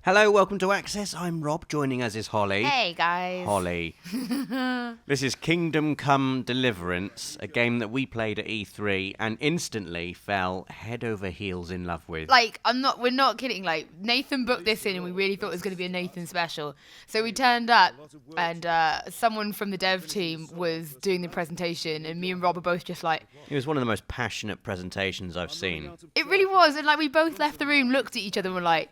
Hello, welcome to Access. I'm Rob. Joining us is Hollie. Hey, guys. Hollie. This is Kingdom Come Deliverance, a game that we played at E3 and instantly fell head over heels in love with. We're not kidding. Nathan booked this in and we really thought it was going to be a Nathan special. So we turned up and someone from the dev team was doing the presentation and me and Rob were both just like... It was one of the most passionate presentations I've seen. It really was. And we both left the room, looked at each other and were like...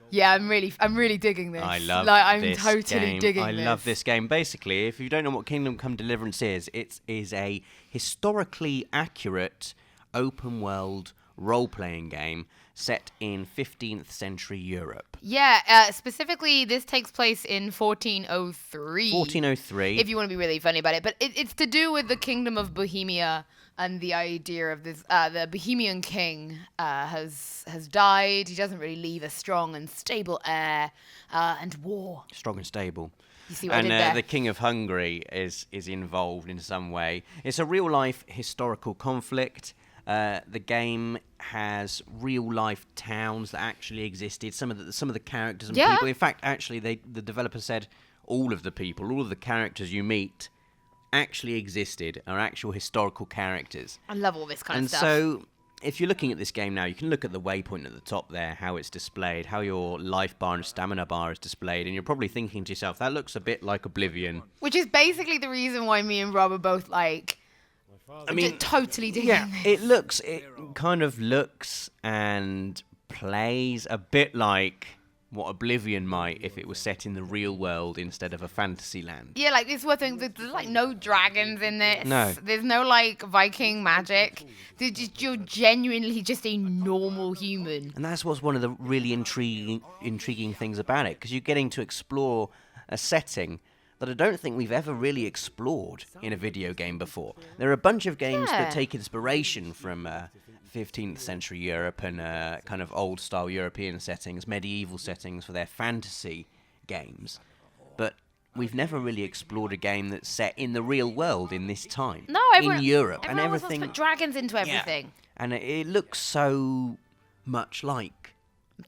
Yeah, I'm really digging this. I love I'm this totally game. digging I this. love this game. Basically, if you don't know what Kingdom Come Deliverance is, it is a historically accurate open-world role-playing game set in 15th century Europe. Yeah, specifically, this takes place in 1403. 1403. If you want to be really funny about it. But it's to do with the Kingdom of Bohemia and the idea of this. The Bohemian king has died. He doesn't really leave a strong and stable heir. And war. Strong and stable. You see what I did there? And the King of Hungary is involved in some way. It's a real-life historical conflict. The game has real-life towns that actually existed. Some of the characters and people. In fact, actually, the developer said all of the people, all of the characters you meet, actually existed, are actual historical characters. I love all this kind of stuff. And so, if you're looking at this game now, you can look at the waypoint at the top there, how it's displayed, how your life bar and stamina bar is displayed, and you're probably thinking to yourself, that looks a bit like Oblivion. Which is basically the reason why me and Rob are both like... I mean, totally digging this. It kind of looks and plays a bit like what Oblivion might if it was set in the real world instead of a fantasy land. Yeah, it's one thing. There's no dragons in this. No. There's no Viking magic. You're genuinely just a normal human. And that's what's one of the really intriguing things about it, because you're getting to explore a setting that I don't think we've ever really explored in a video game before. There are a bunch of games that take inspiration from 15th century Europe and kind of old-style European settings, medieval settings for their fantasy games. But we've never really explored a game that's set in the real world in this time. No, in Europe. Everyone wants to put dragons into everything. Yeah. And it looks so much like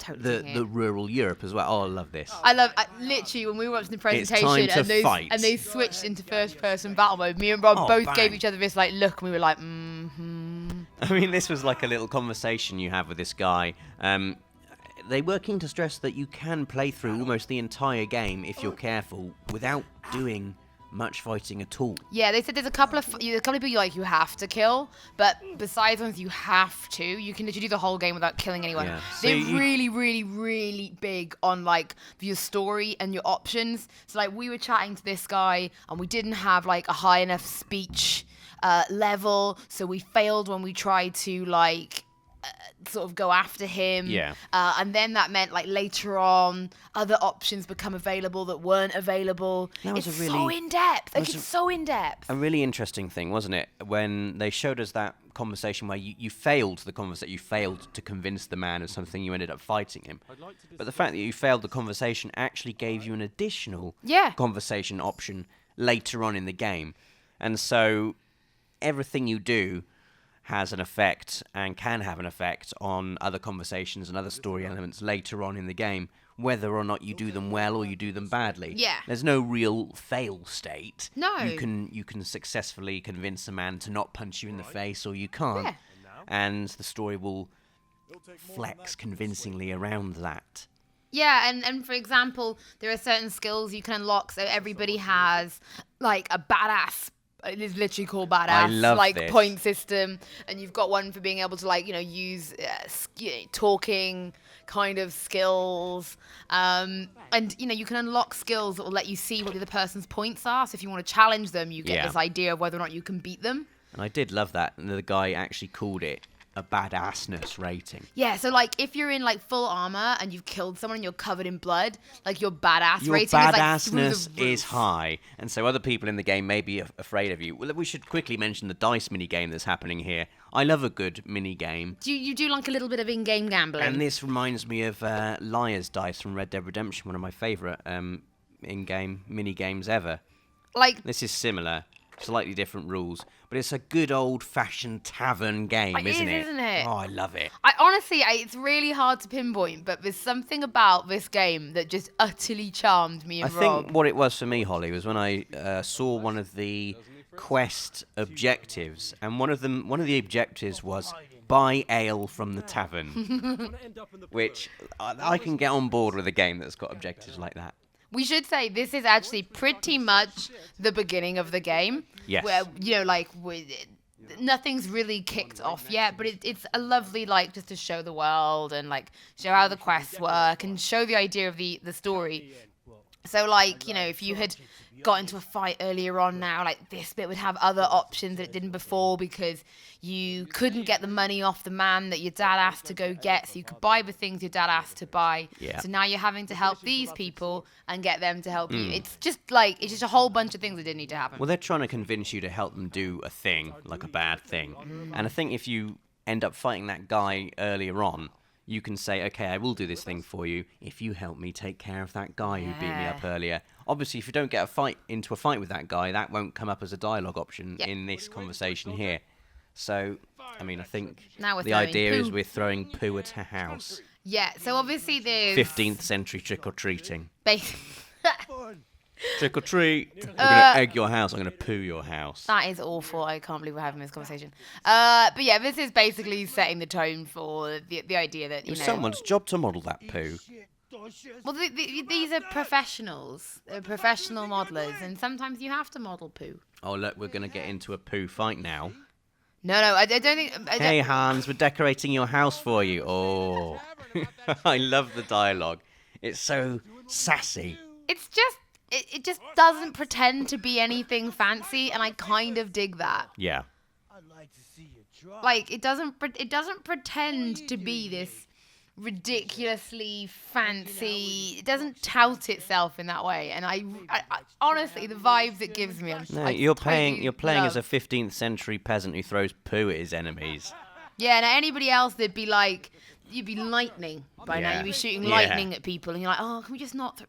the rural Europe as well. Oh, I love this. Literally, when we were watching the presentation fight. and they switched into first-person battle mode, me and Rob both gave each other this look, and we were like, I mean, this was like a little conversation you have with this guy. They were keen to stress that you can play through almost the entire game, if you're careful, without doing much fighting at all. Yeah, they said there's a couple of people you have to kill, but besides ones you have to, you can literally do the whole game without killing anyone. Yeah. So they're really, really, really big on your story and your options. So we were chatting to this guy and we didn't have a high enough speech level, so we failed when we tried to sort of go after him. Yeah. And then that meant later on other options become available that weren't available. It's so in depth. It's so in depth. A really interesting thing, wasn't it, when they showed us that conversation where you failed the conversation, you failed to convince the man of something, you ended up fighting him. But the fact that you failed the conversation actually gave you an additional conversation option later on in the game. And so everything you do has an effect and can have an effect on other conversations and other story elements later on in the game, whether or not you do them well or you do them badly. Yeah. There's no real fail state. No. You can successfully convince a man to not punch you in the face, or you can't. Yeah. And the story will flex convincingly around that. Yeah, and for example, there are certain skills you can unlock, so everybody has a badass. It is literally called badass. I love this. Point system, and you've got one for being able to use talking kind of skills, and you can unlock skills that will let you see what the other person's points are. So if you want to challenge them, you get this idea of whether or not you can beat them. And I did love that. And the guy actually called it a badassness rating. Yeah, so if you're in full armor and you've killed someone and you're covered in blood, your badass rating badassness is high, and so other people in the game may be afraid of you. Well, we should quickly mention the dice minigame that's happening here. I love a good minigame. You do a little bit of in-game gambling. And this reminds me of Liar's Dice from Red Dead Redemption, one of my favourite in-game minigames ever. This is similar. slightly different rules, but it's a good old-fashioned tavern game, isn't it? Isn't it? Oh, I love it. I honestly, it's really hard to pinpoint, but there's something about this game that just utterly charmed me and I Rob. think what it was for me, Holly, was when I saw one of the quest objectives, and one of the objectives was buy ale from the tavern, which I can get on board with a game that's got objectives like that. We should say this is actually pretty much the beginning of the game. Yes. Where, nothing's really kicked off yet, but it's a lovely, just to show the world and, show how the quests work and show the idea of the story. So, if you had got into a fight earlier on now, this bit would have other options that it didn't before because you couldn't get the money off the man that your dad asked to go get, so you could buy the things your dad asked to buy. Yeah. So now you're having to help these people and get them to help you. It's just a whole bunch of things that didn't need to happen. Well, they're trying to convince you to help them do a thing, like a bad thing. And I think if you end up fighting that guy earlier on, you can say, okay, I will do this thing for you if you help me take care of that guy who beat me up earlier. Obviously, if you don't get into a fight with that guy, that won't come up as a dialogue option in this conversation here. So, I mean, I think the idea is we're throwing poo at a house. Yeah, so obviously there's... 15th century trick-or-treating. Basically... Trick or treat. We're going to egg your house. I'm going to poo your house. That is awful. I can't believe we're having this conversation. But yeah, this is basically setting the tone for the idea that, It was someone's job to model that poo. Well, these are professionals. They're professional modelers, and sometimes you have to model poo. Oh, look, we're going to get into a poo fight now. No, I don't think... Hey, Hans, we're decorating your house for you. Oh, I love the dialogue. It's so sassy. It's just... It just doesn't pretend to be anything fancy, and I kind of dig that. Yeah. It doesn't pretend to be this ridiculously fancy. It doesn't tout itself in that way, and I honestly, the vibes it gives me. No, you're playing as a 15th century peasant who throws poo at his enemies. Yeah, now anybody else, they'd be like, you'd be lightning by now. You'd be shooting lightning at people, and you're like, oh, can we just not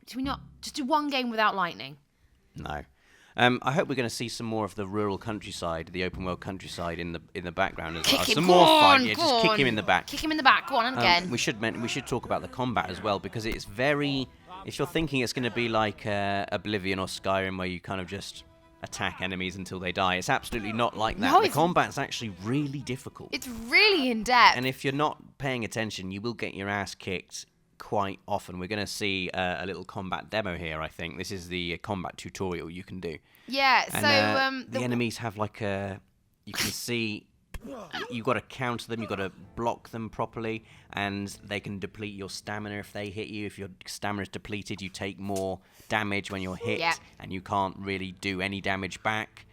just do one game without lightning? No. I hope we're going to see some more of the rural countryside, the open world countryside in the background as well. Some more fight. Yeah, just kick him in the back. Kick him in the back. Go on again. We should talk about the combat as well, because it's very. If you're thinking it's going to be like Oblivion or Skyrim, where you kind of just attack enemies until they die, it's absolutely not like that. No, the combat's actually really difficult. It's really in depth. And if you're not paying attention, you will get your ass kicked quite often. We're going to see a little combat demo here, I think. This is the combat tutorial you can do. Yeah, and, so... the enemies have you can see... You've got to counter them, you've got to block them properly, and they can deplete your stamina if they hit you. If your stamina is depleted, you take more damage when you're hit, and you can't really do any damage back.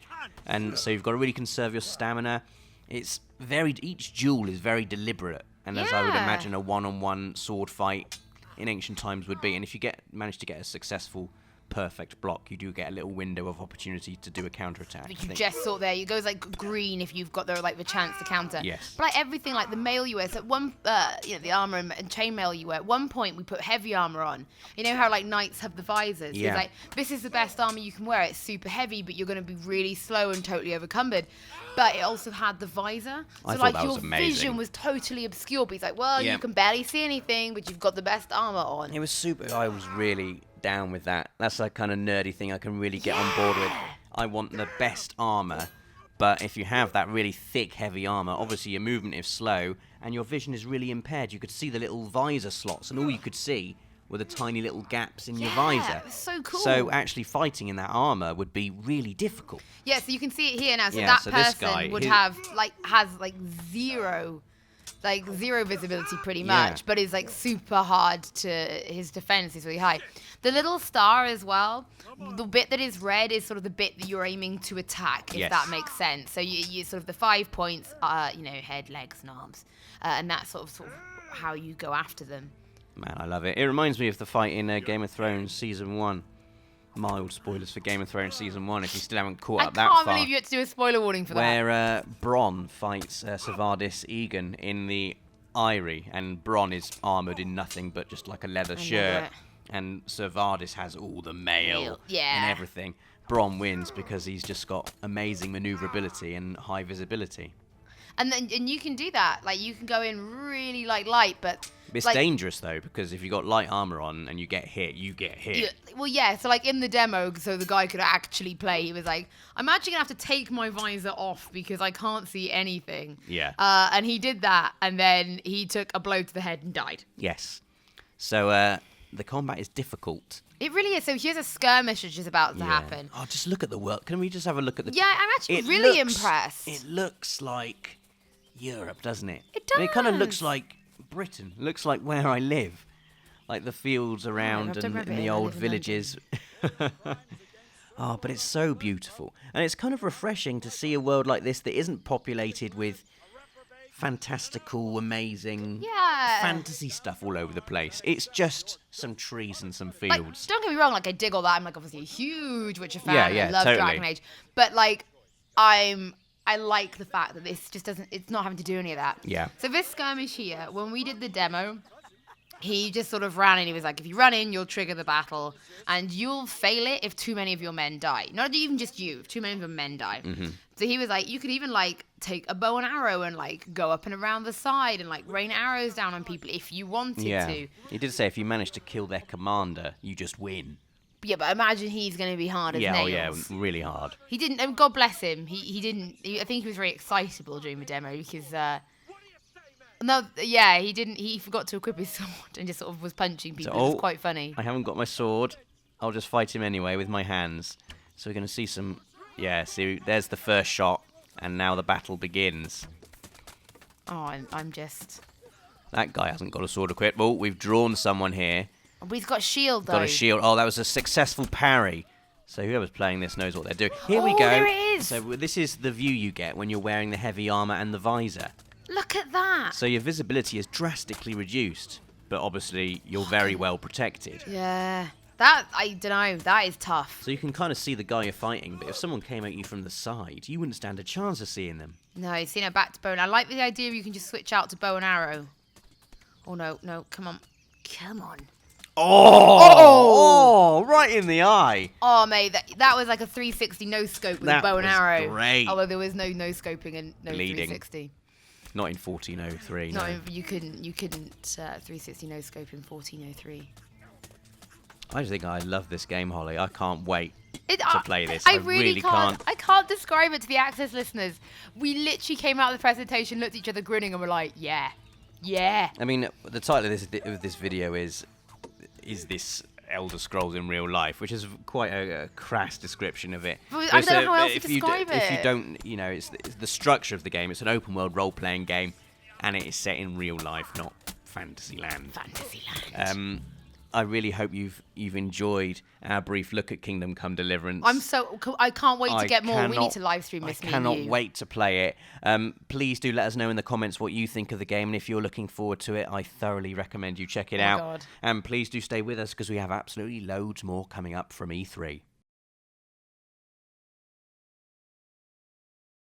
And so you've got to really conserve your stamina. Each duel is very deliberate, and as I would imagine a one-on-one sword fight in ancient times would be. And if you manage to get a successful perfect block, you do get a little window of opportunity to do a counterattack. But you just saw there, it goes green if you've got the chance to counter. Yes. But everything, the mail you wear, so the armor and chainmail you wear. At one point, we put heavy armor on. You know how knights have the visors. Yeah. It's this is the best armor you can wear. It's super heavy, but you're going to be really slow and totally overcumbered. But it also had the visor, so I thought that was your amazing. vision was totally obscure. But he's you can barely see anything, but you've got the best armor on. It was super. I was really down with that. That's a kind of nerdy thing I can really get on board with. I want the best armor, but if you have that really thick, heavy armor, obviously your movement is slow and your vision is really impaired. You could see the little visor slots, and all you could see were the tiny little gaps in your visor. It was so cool. So actually fighting in that armor would be really difficult. Yeah, so you can see it here now. So so person this guy, would have has zero visibility pretty much, but is super hard to, his defense is really high. The little star as well, the bit that is red is sort of the bit that you're aiming to attack, if that makes sense. So you sort of the 5 points are, head, legs, and arms, and that's sort of how you go after them. Man, I love it. It reminds me of the fight in Game of Thrones Season 1. Mild spoilers for Game of Thrones Season 1 if you still haven't caught up that far. I can't believe you had to do a spoiler warning for that. Where Bronn fights Savardis Egan in the Eyrie, and Bronn is armoured in nothing but just like a leather shirt. And Savardis has all the mail and everything. Brom wins because he's just got amazing maneuverability and high visibility. And you can do that. Like, you can go in really light, but it's like, dangerous though, because if you got light armor on and you get hit, you get hit. Well, yeah. So like in the demo, so the guy could actually play. He was like, "I'm actually gonna have to take my visor off because I can't see anything." Yeah. And he did that, and then he took a blow to the head and died. Yes. So the combat is difficult. It really is. So here's a skirmish which is about to happen. Oh, just look at the world. Can we just have a look at the? Yeah, I'm actually really impressed. It looks like Europe, doesn't it? It does. It kind of looks like Britain. It looks like where I live, like the fields around and the old villages. Oh, but it's so beautiful, and it's kind of refreshing to see a world like this that isn't populated with fantastical, amazing fantasy stuff all over the place. It's just some trees and some fields. Like, don't get me wrong, like I dig all that. I'm like obviously a huge Witcher fan. Yeah, I love totally. Dragon Age. But like I like the fact that this just it's not having to do any of that. Yeah. So this skirmish here, when we did the demo, he just sort of ran in. He was like, if you run in, you'll trigger the battle, and you'll fail it if too many of your men die. Not even just you, if too many of your men die. Mm-hmm. So he was like, you could even like take a bow and arrow and like go up and around the side and like rain arrows down on people if you wanted to. He did say if you manage to kill their commander, you just win. Yeah, but imagine he's going to be hard as nails. Really hard. He didn't. And God bless him. He didn't. I think he was very excitable during the demo because. He didn't. He forgot to equip his sword and just sort of was punching people. It was quite funny. I haven't got my sword. I'll just fight him anyway with my hands. So we're going to see some. Yeah, see, there's the first shot, and now the battle begins. Oh, I'm just. That guy hasn't got a sword equipped. Oh, we've drawn someone here. But he's got a shield, though. Got a shield. Oh, that was a successful parry. So whoever's playing this knows what they're doing. Here we go. There it is. So this is the view you get when you're wearing the heavy armor and the visor. Look at that. So your visibility is drastically reduced, but obviously you're very well protected. Yeah. That, I don't know, that is tough. So you can kind of see the guy you're fighting, but if someone came at you from the side, you wouldn't stand a chance of seeing them. No, you've seen a back to bow. And I like the idea you can just switch out to bow and arrow. Oh, no, come on. Come on. Oh, right in the eye. Oh, mate, that was like a 360 no-scope with a bow and arrow. Great. Although there was no no-scoping and no Bleeding. 360. Not in 1403, No, no. you couldn't 360 no-scope in 1403. I just think I love this game, Holly. I can't wait to play this. I really can't. I can't describe it to the Access listeners. We literally came out of the presentation, looked at each other grinning, and we're like, yeah. I mean, the title of this video is this Elder Scrolls in real life, which is quite a crass description of it. But I don't know how else to describe it. If you don't, it's the structure of the game. It's an open world role-playing game, and it is set in real life, not Fantasyland. I really hope you've enjoyed our brief look at Kingdom Come Deliverance. I can't wait to get more. We need to live stream this. I cannot wait to play it. Please do let us know in the comments what you think of the game, and if you're looking forward to it, I thoroughly recommend you check it out. God. And please do stay with us because we have absolutely loads more coming up from E3.